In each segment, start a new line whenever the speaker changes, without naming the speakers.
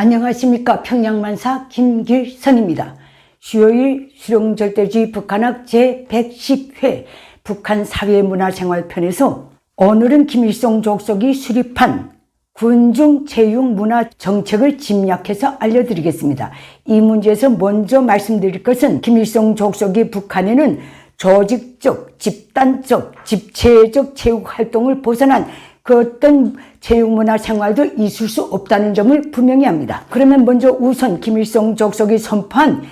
안녕하십니까. 평양만사 김길선입니다. 수요일 수령절대주의 북한학 제110회 북한 사회문화생활편에서 오늘은 김일성 족속이 수립한 군중체육문화정책을 집약해서 알려드리겠습니다. 이 문제에서 먼저 말씀드릴 것은 김일성 족속이 북한에는 조직적, 집단적, 집체적 체육활동을 벗어난 그 어떤 체육문화 생활도 있을 수 없다는 점을 분명히 합니다. 그러면 먼저 우선 김일성 족속이 선포한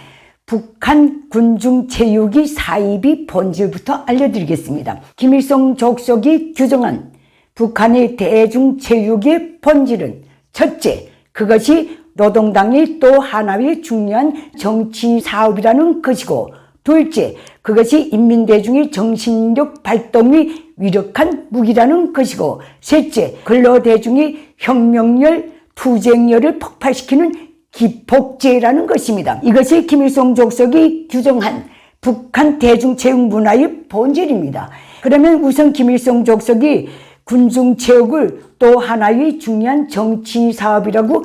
북한 군중체육이 사입이 본질부터 알려드리겠습니다. 김일성 족속이 규정한 북한의 대중체육의 본질은 첫째, 그것이 노동당의 또 하나의 중요한 정치사업이라는 것이고, 둘째, 그것이 인민대중의 정신력 발동의 위력한 무기라는 것이고, 셋째, 근로대중의 혁명열, 투쟁열을 폭발시키는 기폭제라는 것입니다. 이것이 김일성 족속이 규정한 북한 대중체육 문화의 본질입니다. 그러면 우선 김일성 족속이 군중체육을 또 하나의 중요한 정치사업이라고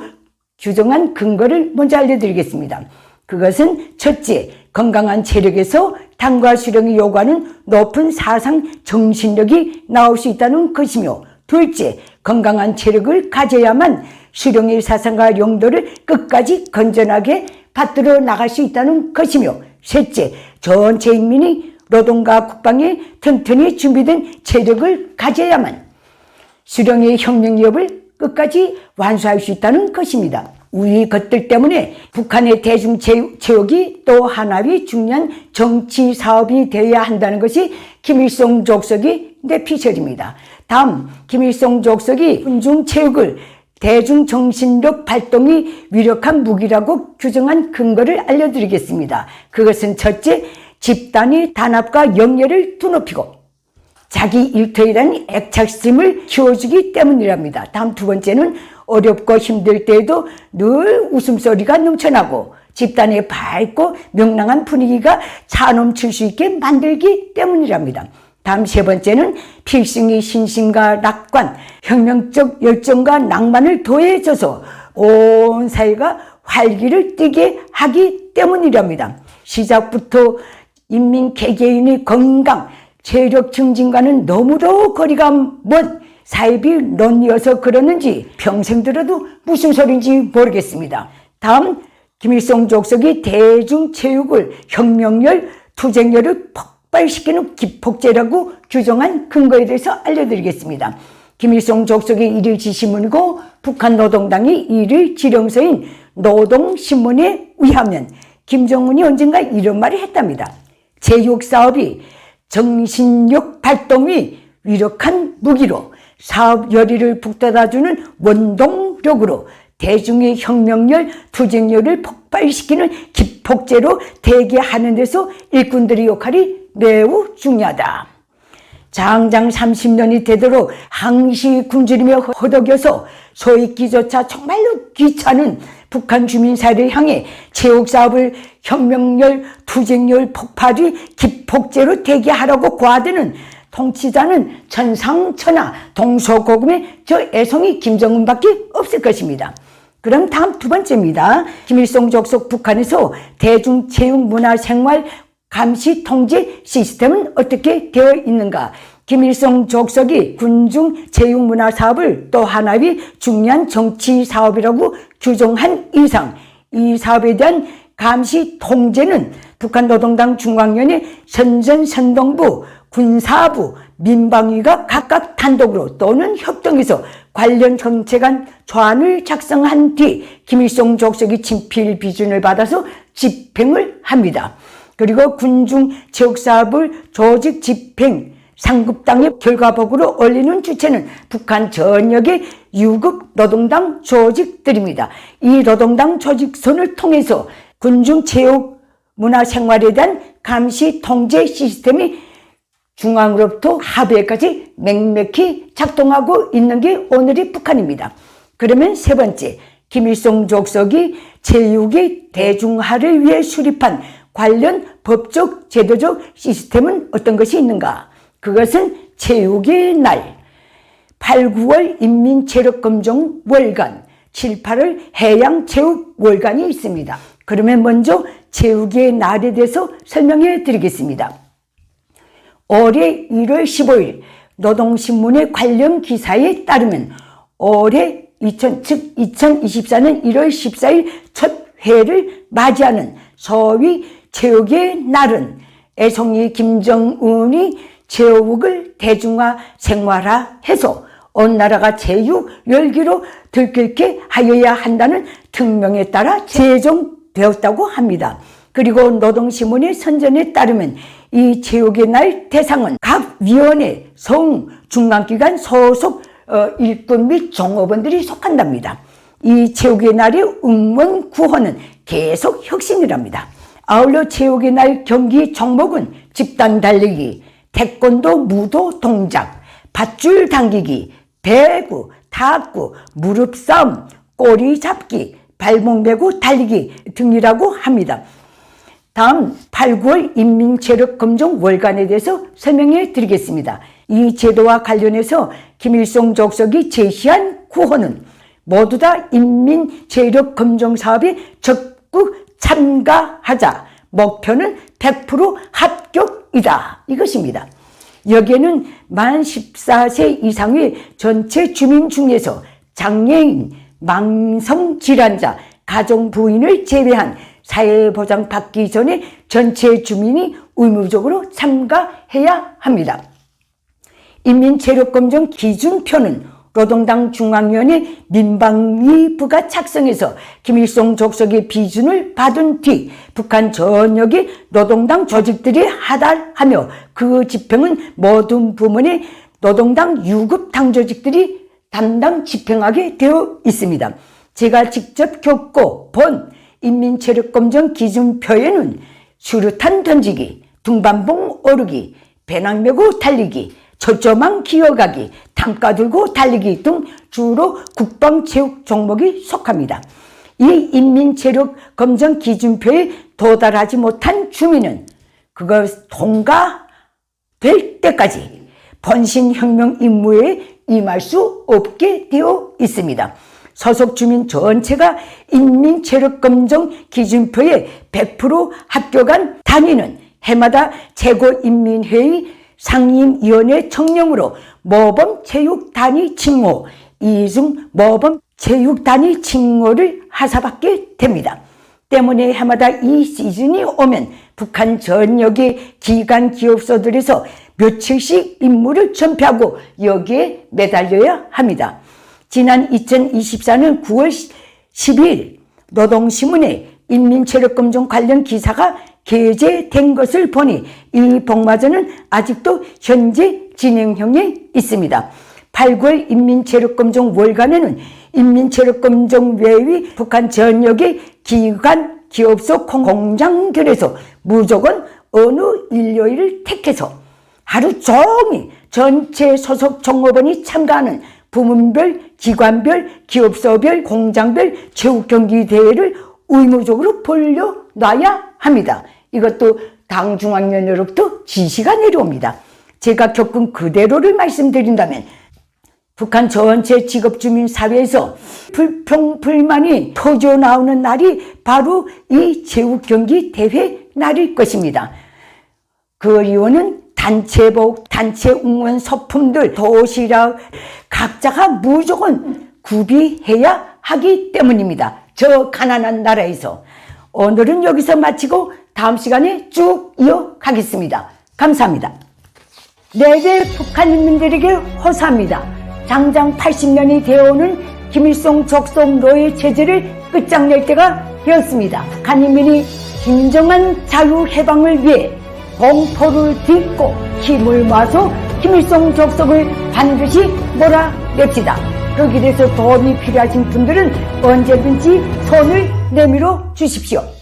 규정한 근거를 먼저 알려드리겠습니다. 그것은 첫째, 건강한 체력에서 당과 수령이 요구하는 높은 사상 정신력이 나올 수 있다는 것이며, 둘째, 건강한 체력을 가져야만 수령의 사상과 용도를 끝까지 건전하게 받들어 나갈 수 있다는 것이며, 셋째, 전체 인민이 노동과 국방에 튼튼히 준비된 체력을 가져야만 수령의 혁명력을 끝까지 완수할 수 있다는 것입니다. 이 것들 때문에 북한의 대중체육이 또 하나의 중요한 정치사업이 되어야 한다는 것이 김일성 족속의 내피셜입니다. 다음, 김일성 족속이 군중체육을 대중정신력 발동이 위력한 무기라고 규정한 근거를 알려드리겠습니다. 그것은 첫째, 집단의 단합과 영예를 드높이고 자기 일터이라는 애착심을 키워주기 때문이랍니다. 다음 두 번째는 어렵고 힘들 때에도 늘 웃음소리가 넘쳐나고 집단의 밝고 명랑한 분위기가 차넘칠 수 있게 만들기 때문이랍니다. 다음 세 번째는 필승의 신심과 낙관, 혁명적 열정과 낭만을 더해줘서 온 사회가 활기를 띠게 하기 때문이랍니다. 시작부터 인민 개개인의 건강, 체력 증진과는 너무도 거리가 먼 사입이 논리여서 그러는지 평생 들어도 무슨 소리인지 모르겠습니다. 다음, 김일성 족속이 대중체육을 혁명열, 투쟁열을 폭발시키는 기폭제라고 규정한 근거에 대해서 알려드리겠습니다. 김일성 족속의 일일 지시문이고 북한 노동당이 일일 지령서인 노동신문에 의하면 김정은이 언젠가 이런 말을 했답니다. 체육사업이 정신력 발동이 위력한 무기로 사업 열의를 북돋아주는 원동력으로 대중의 혁명열, 투쟁열을 폭발시키는 기폭제로 대개하는 데서 일꾼들의 역할이 매우 중요하다. 장장 30년이 되도록 항시 굶주리며 허덕여서 소있기조차 정말로 귀찮은 북한 주민사회를 향해 체육사업을 혁명열, 투쟁열 폭발이 기폭제로 대개하라고 고하되는 통치자는 천상천하 동서고금의 저 애송이 김정은밖에 없을 것입니다. 그럼 다음 두 번째입니다. 김일성 족속 북한에서 대중체육문화생활 감시 통제 시스템은 어떻게 되어 있는가? 김일성 족속이 군중체육문화사업을 또 하나의 중요한 정치사업이라고 규정한 이상 이 사업에 대한 감시 통제는 북한 노동당 중앙위원회 선전선동부, 군사부, 민방위가 각각 단독으로 또는 협동해서 관련 정책안 초안을 작성한 뒤 김일성 족속이 친필 비준을 받아서 집행을 합니다. 그리고 군중체육사업을 조직 집행, 상급당의 결과복으로 올리는 주체는 북한 전역의 유급 노동당 조직들입니다. 이 노동당 조직선을 통해서 군중체육 문화생활에 대한 감시 통제 시스템이 중앙으로부터 하부에까지 맹맥히 작동하고 있는 게 오늘의 북한입니다. 그러면 세 번째, 김일성 족속이 체육의 대중화를 위해 수립한 관련 법적, 제도적 시스템은 어떤 것이 있는가? 그것은 체육의 날, 8, 9월 인민체력검정 월간, 7, 8월 해양체육월간이 있습니다. 그러면 먼저 체육의 날에 대해서 설명해 드리겠습니다. 올해 1월 15일 노동신문의 관련 기사에 따르면 올해 2024년 1월 14일 첫 회를 맞이하는 소위 체육의 날은 애송이 김정은이 체육을 대중화 생활화해서 온 나라가 체육 열기로 들끓게 하여야 한다는 특명에 따라 제정되었다고 합니다. 그리고 노동신문의 선전에 따르면 이 체육의 날 대상은 각 위원회, 성, 중간기관 소속 일꾼 및 종업원들이 속한답니다. 이 체육의 날의 응원 구호는 계속 혁신이랍니다. 아울러 체육의 날 경기 종목은 집단 달리기, 태권도 무도 동작, 밧줄 당기기, 배구, 탁구, 무릎 싸움, 꼬리 잡기, 발목 메고 달리기 등이라고 합니다. 다음 8, 9월 인민체력검정 월간에 대해서 설명해 드리겠습니다. 이 제도와 관련해서 김일성 족속이 제시한 구호는 모두 다 인민체력검정 사업에 적극 참가하자. 목표는 100% 합격이다. 이것입니다. 여기에는 만 14세 이상의 전체 주민 중에서 장애인, 만성질환자, 가정부인을 제외한 사회보장 받기 전에 전체 주민이 의무적으로 참가해야 합니다. 인민체력검정 기준표는 노동당 중앙위원회 민방위부가 작성해서 김일성 족속의 비준을 받은 뒤 북한 전역의 노동당 조직들이 하달하며 그 집행은 모든 부문의 노동당 유급 당조직들이 담당 집행하게 되어 있습니다. 제가 직접 겪고 본 인민체력검정 기준표에는 수류탄 던지기, 등반봉 오르기, 배낭 메고 달리기, 철조망 기어가기, 담가 들고 달리기 등 주로 국방체육 종목이 속합니다. 이 인민체력검정 기준표에 도달하지 못한 주민은 그것 통과될 때까지 번신혁명 임무에 임할 수 없게 되어 있습니다. 소속 주민 전체가 인민체력검정 기준표에 100% 합격한 단위는 해마다 최고인민회의 상임위원회 청령으로 모범체육단위 칭호, 이중 모범체육단위 칭호를 하사받게 됩니다. 때문에 해마다 이 시즌이 오면 북한 전역의 기관 기업소들에서 며칠씩 임무를 전폐하고 여기에 매달려야 합니다. 지난 2024년 9월 10일 노동신문에 인민체력검정 관련 기사가 게재된 것을 보니 이 복마전은 아직도 현재 진행형에 있습니다. 8, 9월 인민체력검정 월간에는 인민체력검정 외의 북한 전역의 기관, 기업소, 공장들에서 무조건 어느 일요일을 택해서 하루 종일 전체 소속 종업원이 참가하는 부문별, 기관별, 기업소별, 공장별 체육경기대회를 의무적으로 벌려놔야 합니다. 이것도 당 중앙위원회로부터 지시가 내려옵니다. 제가 겪은 그대로를 말씀드린다면 북한 전체 직업주민 사회에서 불평, 불만이 터져나오는 날이 바로 이 체육경기 대회 날일 것입니다. 그 이유는 단체복, 단체 응원 소품들, 도시락 각자가 무조건 구비해야 하기 때문입니다. 저 가난한 나라에서. 오늘은 여기서 마치고 다음 시간에 쭉 이어가겠습니다. 감사합니다. 내게 북한 인민들에게 호소합니다. 장장 80년이 되어오는 김일성 족속 노예 체제를 끝장낼 때가 되었습니다. 북한 인민이 진정한 자유해방을 위해 공포를 딛고 힘을 모아서 김일성 족속을 반드시 몰아냅시다. 그 길에서 도움이 필요하신 분들은 언제든지 손을 내밀어 주십시오.